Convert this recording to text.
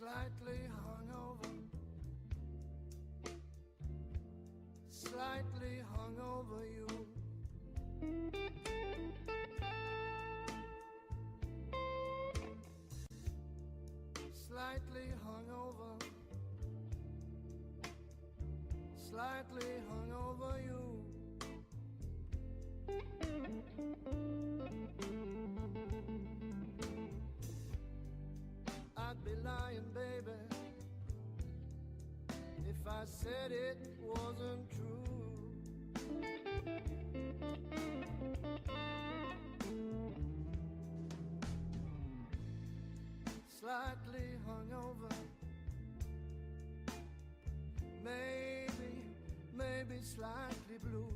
slightly hungover, slightly hungover you. Slightly hungover, slightly hungover you. I'd be lying, baby, if I said it wasn't true. Slightly hungover, maybe slightly blue.